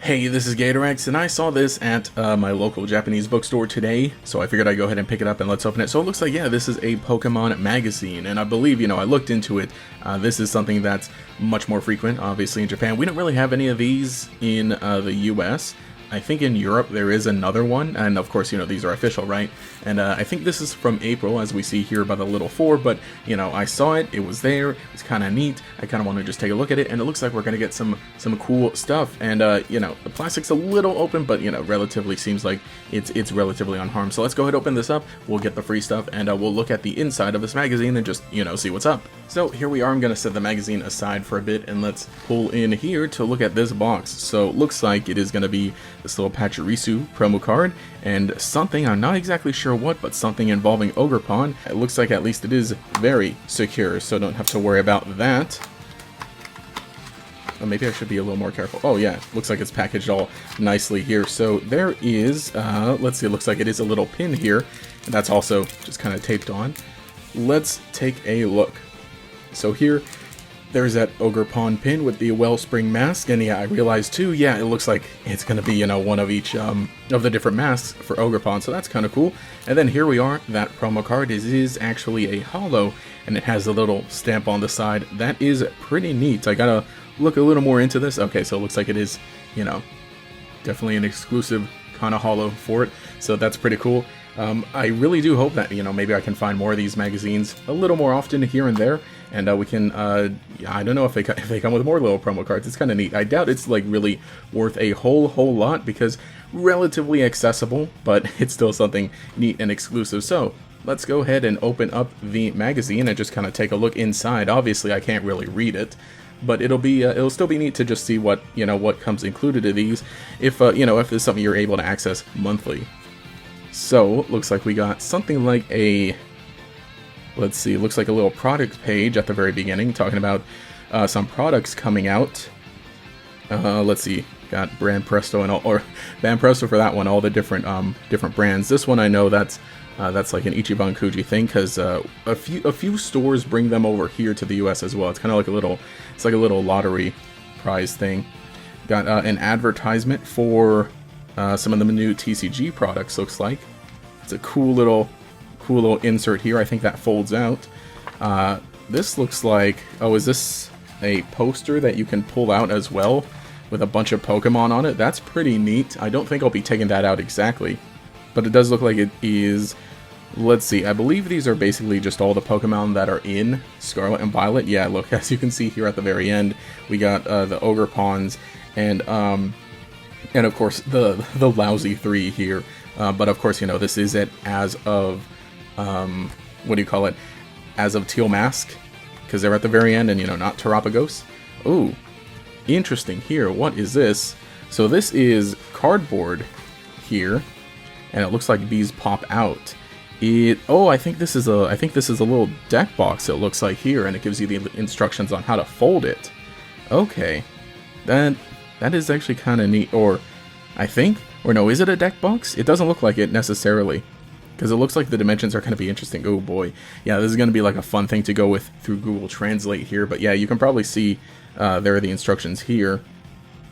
Hey, this is GatorX, and I saw this at my local Japanese bookstore today, so I figured I'd go ahead and pick it up and let's open it. So it looks like, yeah, this is a Pokemon magazine, and I believe, I looked into it. This is something that's much more frequent, obviously, in Japan. We don't really have any of these in the US. I think in Europe there is another one, and of course, these are official, right? And I think this is from April, as we see here by the little 4, but, I saw it, it was there, it's kind of neat, I kind of want to just take a look at it, and it looks like we're going to get some cool stuff, and, the plastic's a little open, but, relatively seems like it's relatively unharmed. So let's go ahead and open this up, we'll get the free stuff, and we'll look at the inside of this magazine and just, see what's up. So here we are, I'm going to set the magazine aside for a bit, and let's pull in here to look at this box. So it looks like it is going to be this little Pachirisu promo card, and something, I'm not exactly sure what, but something involving Ogerpon. It looks like at least it is very secure, so don't have to worry about that. Oh, maybe I should be a little more careful. Oh yeah, looks like it's packaged all nicely here. So there is, let's see, it looks like it is a little pin here, and that's also just kind of taped on. Let's take a look. So here, there's that Ogerpon pin with the Wellspring mask, and yeah, I realized too, yeah, it looks like it's gonna be, one of each of the different masks for Ogerpon, so that's kind of cool. And then here we are, that promo card is actually a holo, and it has a little stamp on the side. That is pretty neat. I gotta look a little more into this. Okay, so it looks like it is, definitely an exclusive kind of holo for it, so that's pretty cool. I really do hope that, maybe I can find more of these magazines a little more often here and there, and we can, I don't know if they come with more little promo cards. It's kind of neat. I doubt it's, like, really worth a whole lot, because relatively accessible, but it's still something neat and exclusive. So let's go ahead and open up the magazine and just kind of take a look inside. Obviously, I can't really read it, but it'll still be neat to just see what, what comes included in these, if, if there's something you're able to access monthly. So, looks like we got something like a, let's see, looks like a little product page at the very beginning, talking about some products coming out. Let's see, got Brand Presto and all, or Band Presto for that one, all the different brands. This one I know that's like an Ichiban Kuji thing, because a few stores bring them over here to the US as well. It's kind of like it's like a little lottery prize thing. Got an advertisement for some of the new TCG products, looks like. It's a cool little insert here. I think that folds out. This looks like, oh, is this a poster that you can pull out as well with a bunch of Pokemon on it? That's pretty neat. I don't think I'll be taking that out exactly, but it does look like it is. Let's see, I believe these are basically just all the Pokemon that are in Scarlet and Violet. Yeah, look, as you can see here at the very end, we got the Ogerpons and of course the lousy 3 here. But of course, this is it as of, what do you call it? As of Teal Mask, because they're at the very end, and not Terapagos. Ooh, interesting here. What is this? So this is cardboard here, and it looks like bees pop out. Oh, I think this is a little deck box, it looks like here, and it gives you the instructions on how to fold it. Okay, that is actually kind of neat. Or I think, or no, is it a deck box? It doesn't look like it necessarily, because it looks like the dimensions are going to be interesting. Oh boy, yeah, this is going to be like a fun thing to go with through Google Translate here. But yeah, you can probably see there are the instructions here,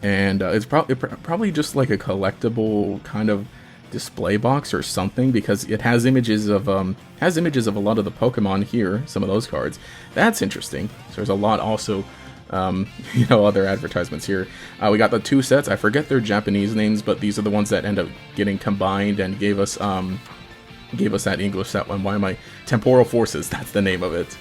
and it's probably just like a collectible kind of display box or something, because it has images of a lot of the Pokemon here, some of those cards. That's interesting. So there's a lot also, other advertisements here. We got the 2 sets. I forget their Japanese names, but these are the ones that end up getting combined and gave us that English set one. Why am I? Temporal Forces, that's the name of it.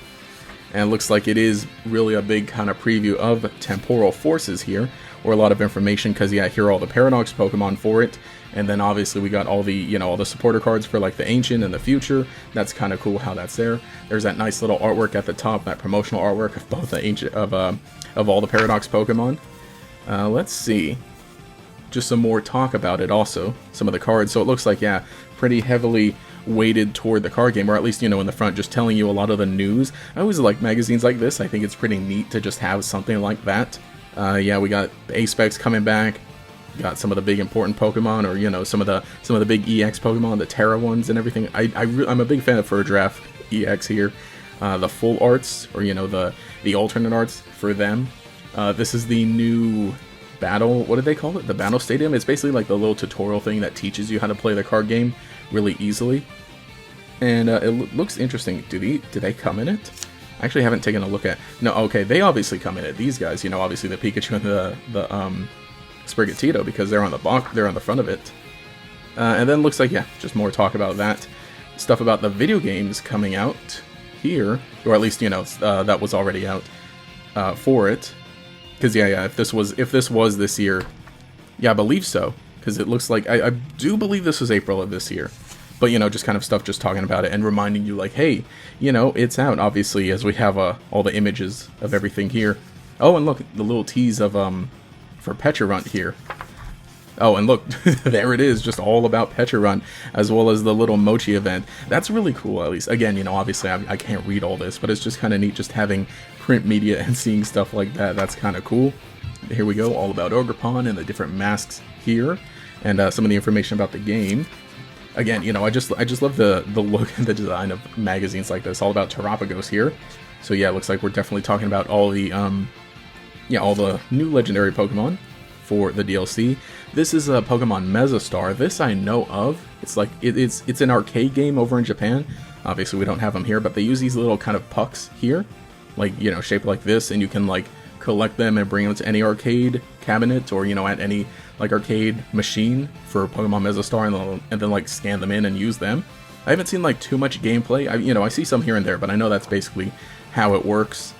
And it looks like it is really a big kind of preview of Temporal Forces here, or a lot of information, because yeah, here are all the Paradox Pokemon for it. And then obviously we got all the, all the supporter cards for like the Ancient and the Future. That's kind of cool how that's there. There's that nice little artwork at the top, that promotional artwork of both the Ancient, of all the Paradox Pokemon. Let's see. Just some more talk about it also, some of the cards. So it looks like, yeah, pretty heavily weighted toward the card game, or at least, in the front, just telling you a lot of the news. I always like magazines like this. I think it's pretty neat to just have something like that. Yeah, we got the A-Specs coming back. Got some of the big important Pokemon, or some of the big EX Pokemon, the Terra ones and everything. I'm a big fan of Furdraft EX here. The full arts, or the alternate arts for them. This is the new battle, what did they call it? The battle stadium. It's basically like the little tutorial thing that teaches you how to play the card game really easily. And it looks interesting. Do they come in it? I actually haven't taken a look at. No, okay, they obviously come in it. These guys, you know, obviously the Pikachu and the Sprigatito, because they're on the they're on the front of it. And then looks like, yeah, just more talk about that. Stuff about the video games coming out here, or at least, you know, that was already out for it. Because yeah, if this was this year, yeah, I believe so. Because it looks like I do believe this was April of this year. But, you know, just kind of stuff, just talking about it and reminding you, like, hey, you know, it's out, obviously, as we have all the images of everything here. Oh, and look, the little tease of, for Pecharunt here. Oh, and look, there it is, just all about Pecharunt, as well as the little Mochi event. That's really cool, at least. Again, you know, obviously, I can't read all this, but it's just kind of neat just having print media and seeing stuff like that. That's kind of cool. Here we go, all about Ogerpon and the different masks here, and some of the information about the game. Again, you know, I just love the look and the design of magazines like this. All about Terapagos here. So yeah, it looks like we're definitely talking about all the all the new legendary Pokemon for the DLC. This is a Pokemon Mesostar. This I know of. It's like it's an arcade game over in Japan. Obviously we don't have them here, but they use these little kind of pucks here, like, you know, shaped like this, and you can like collect them and bring them to any arcade cabinet, or, you know, at any like arcade machine for Pokemon Mesostar, and then like scan them in and use them. I haven't seen like too much gameplay. I see some here and there, but I know that's basically how it works.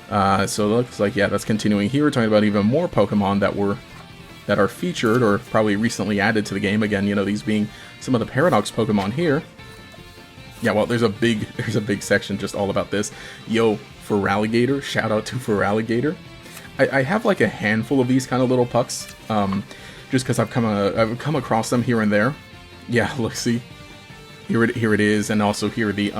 So it looks like, yeah, that's continuing here. We're talking about even more Pokemon that are featured or probably recently added to the game. Again, you know, these being some of the Paradox Pokemon here. Yeah, well, there's a big section just all about this. Yo, Feraligatr, shout out to Feraligatr. I have like a handful of these kind of little pucks, just because I've come across them here and there. Yeah, look, see, here it is, and also here the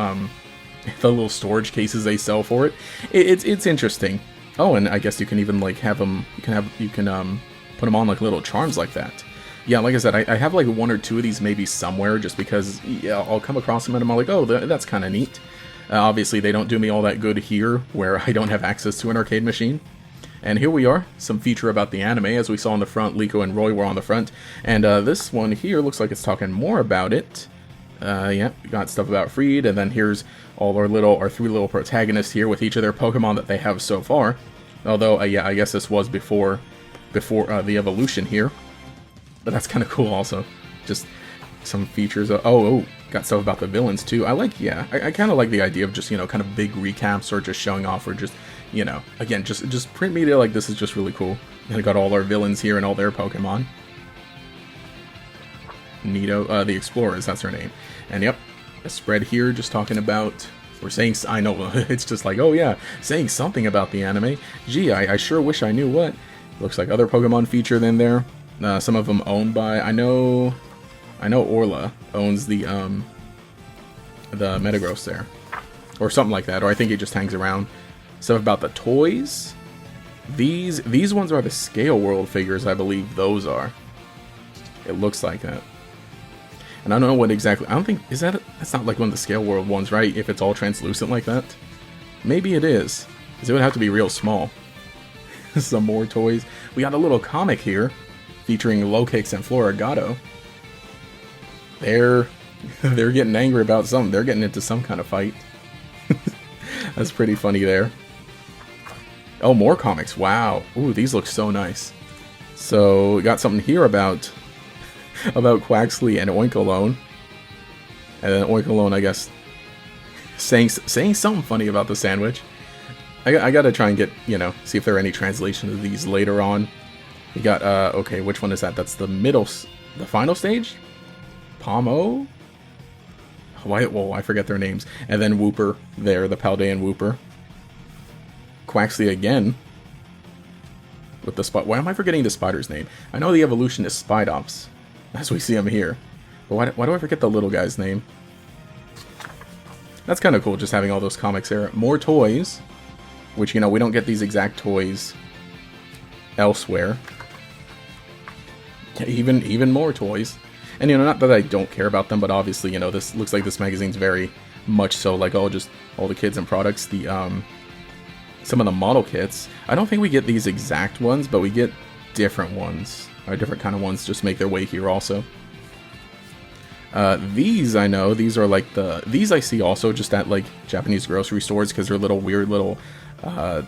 little storage cases they sell for it. It's interesting. Oh, and I guess you can even like have them. You can put them on like little charms like that. Yeah, like I said, I have like one or two of these maybe somewhere, just because, yeah, I'll come across them and I'm like, oh, that's kind of neat. Obviously, they don't do me all that good here, where I don't have access to an arcade machine. And here we are, some feature about the anime. As we saw on the front, Liko and Roy were on the front. And this one here looks like it's talking more about it. Yeah, we got stuff about Freed, and then here's all our three little protagonists here with each of their Pokemon that they have so far. Although, yeah, I guess this was before the evolution here. But that's kind of cool also. Just some features. Oh, got stuff about the villains too. I kind of like the idea of just, you know, kind of big recaps, or just showing off, or just, you know, again, just print media like this is just really cool. And I got all our villains here and all their Pokemon. Nito, the Explorers, that's her name. And yep, a spread here just talking about, we're saying, I know, it's just like, oh yeah, saying something about the anime. Gee, I sure wish I knew what. Looks like other Pokemon featured in there. Some of them owned by, I know Orla owns the Metagross there, or something like that, or I think he just hangs around. Stuff about the toys. These ones are the Scale World figures, I believe those are. It looks like that. And I don't know what exactly, I don't think, that's not like one of the Scale World ones, right? If it's all translucent like that. Maybe it is, because it would have to be real small. Some more toys. We got a little comic here, featuring Lokix and Florigato. They're getting angry about something. They're getting into some kind of fight. That's pretty funny there. Oh, more comics. Wow. Ooh, these look so nice. So, we got something here about Quaxley and Oinkologne. And then Oinkologne, I guess, saying something funny about the sandwich. I gotta try and get, you know, see if there are any translations of these later on. We got, okay, which one is that? That's the final stage? Pomo? Well, I forget their names. And then Wooper there, the Paldean Wooper. Quaxley again. With the spot. Why am I forgetting the spider's name? I know the evolution is Spidops, as we see him here. But why do I forget the little guy's name? That's kind of cool, just having all those comics there. More toys, which, you know, we don't get these exact toys elsewhere. Even more toys. And, you know, not that I don't care about them, but obviously, you know, this looks like this magazine's very much so like, oh, just all the kids and products. The some of the model kits. I don't think we get these exact ones, but we get different ones, or different kind of ones, just make their way here also. These I know, these are like these I see also just at like Japanese grocery stores, because they're little weird little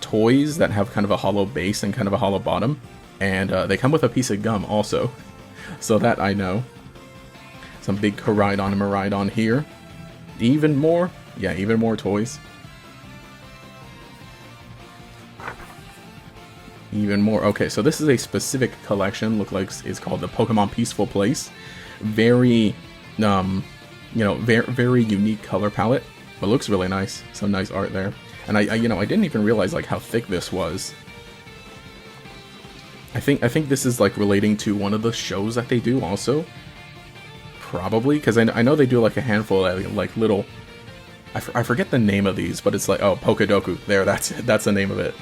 toys that have kind of a hollow base and kind of a hollow bottom, and they come with a piece of gum also, so that I know. Some big Koraidon and Miraidon here. Even more, yeah, even more toys. Even more. Okay, so this is a specific collection. Look like it's called the Pokemon Peaceful Place. Very, you know, very unique color palette, but looks really nice. Some nice art there. And I you know, I didn't even realize like how thick this was. I think this is like relating to one of the shows that they do also. Probably, because I know they do like a handful of like little. I forget the name of these, but it's like, oh, Pokedoku. There, that's the name of it.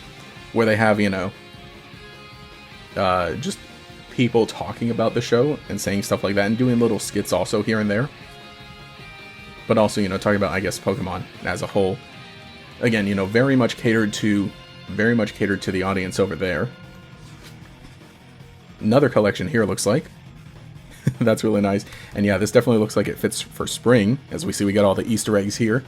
Where they have, you know, just people talking about the show and saying stuff like that, and doing little skits also here and there. But also, you know, talking about, I guess, Pokemon as a whole. Again, you know, very much catered to the audience over there. Another collection here looks like. That's really nice. And yeah, this definitely looks like it fits for spring. As we see, we got all the Easter eggs here.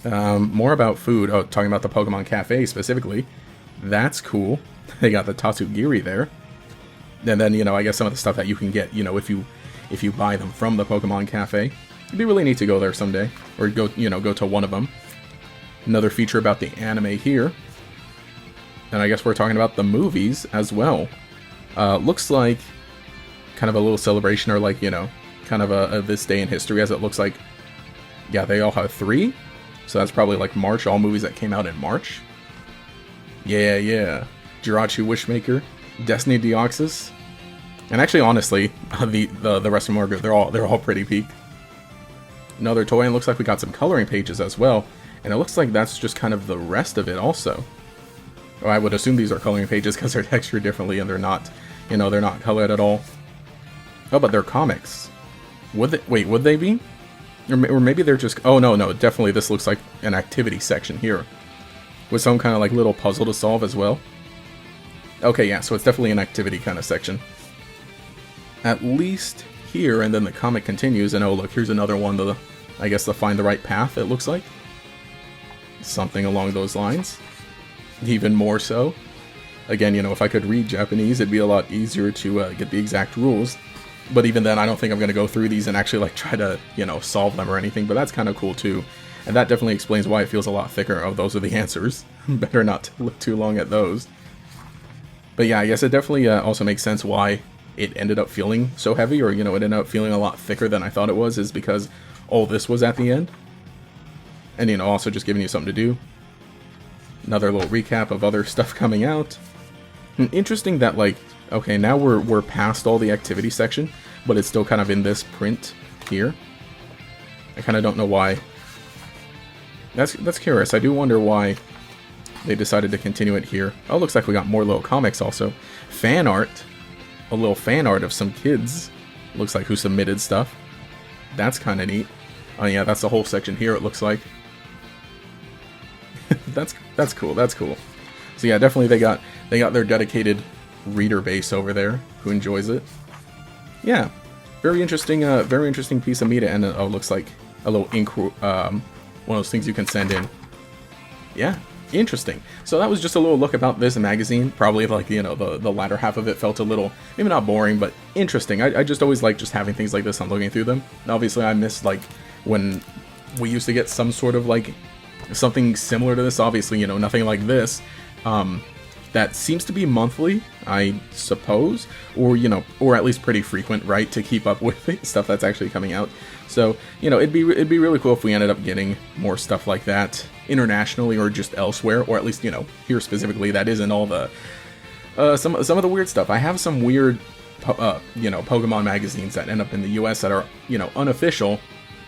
More about food. Oh, talking about the Pokemon Cafe specifically. That's cool. They got the Tatsugiri there. And then, you know, I guess some of the stuff that you can get, you know, if you buy them from the Pokemon Cafe. It'd be really neat to go there someday. Or go to one of them. Another feature about the anime here. And I guess we're talking about the movies as well. Looks like kind of a little celebration, or like, you know, kind of a this day in history, as it looks like. Yeah, they all have 3. So that's probably like March, all movies that came out in March. Yeah. Jirachi Wishmaker, Destiny Deoxys. And actually, honestly, the rest of them are good. They're all pretty peak. Another toy, and looks like we got some coloring pages as well. And it looks like that's just kind of the rest of it also. Or I would assume these are coloring pages because they're textured differently and they're not, you know, they're not colored at all. Oh, but they're comics. Would they be? Or maybe they're just... Oh, no, definitely this looks like an activity section here. With some kind of like little puzzle to solve as well. Okay, yeah, so it's definitely an activity kind of section. At least here, and then the comic continues, and oh look, here's another one, I guess the Find the Right Path, it looks like. Something along those lines. Even more so. Again, you know, if I could read Japanese, it'd be a lot easier to get the exact rules. But even then, I don't think I'm going to go through these and actually like try to, you know, solve them or anything, but that's kind of cool too. And that definitely explains why it feels a lot thicker. Oh, those are the answers. Better not to look too long at those. But yeah, I guess it definitely also makes sense why it ended up feeling so heavy, or, you know, it ended up feeling a lot thicker than I thought it was, is because all this was at the end. And, you know, also just giving you something to do. Another little recap of other stuff coming out. And interesting that, like, okay, now we're past all the activity section, but it's still kind of in this print here. I kind of don't know why. That's curious. I do wonder why they decided to continue it here. Oh, looks like we got more little comics also. Fan art. A little fan art of some kids. Looks like who submitted stuff. That's kind of neat. Oh yeah, that's the whole section here, it looks like. That's cool. That's cool. So yeah, definitely they got their dedicated reader base over there who enjoys it. Yeah, very interesting piece of media, and oh, looks like a little ink, one of those things you can send in. Yeah, interesting. So that was just a little look about this magazine. Probably like, you know, the latter half of it felt a little, maybe not boring, but interesting. I just always like just having things like this and looking through them. Obviously, I miss like when we used to get some sort of like something similar to this. Obviously, you know, nothing like this. That seems to be monthly, I suppose, or, you know, or at least pretty frequent, right, to keep up with the stuff that's actually coming out. So, you know, it'd be really cool if we ended up getting more stuff like that internationally, or just elsewhere, or at least, you know, here specifically, that isn't all the some of the weird stuff. I have some weird you know, Pokemon magazines that end up in the US that are, you know, unofficial,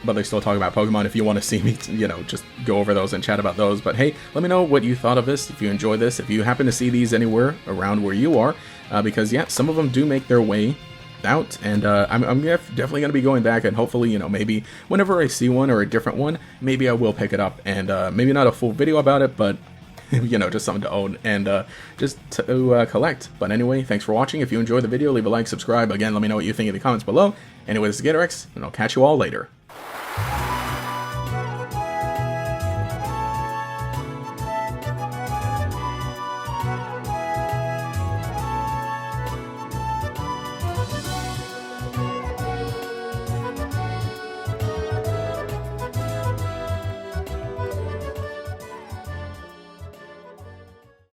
but they still talk about Pokemon. If you want to see me, you know, just go over those and chat about those. But hey, let me know what you thought of this, if you enjoy this, if you happen to see these anywhere around where you are, because yeah, some of them do make their way out, and I'm definitely going to be going back, and hopefully, you know, maybe whenever I see one or a different one, maybe I will pick it up, and maybe not a full video about it, but you know, just something to own and just to collect. But anyway, thanks for watching. If you enjoyed the video, leave a like, subscribe. Again, let me know what you think in the comments below. Anyway, this is GatorX, and I'll catch you all later.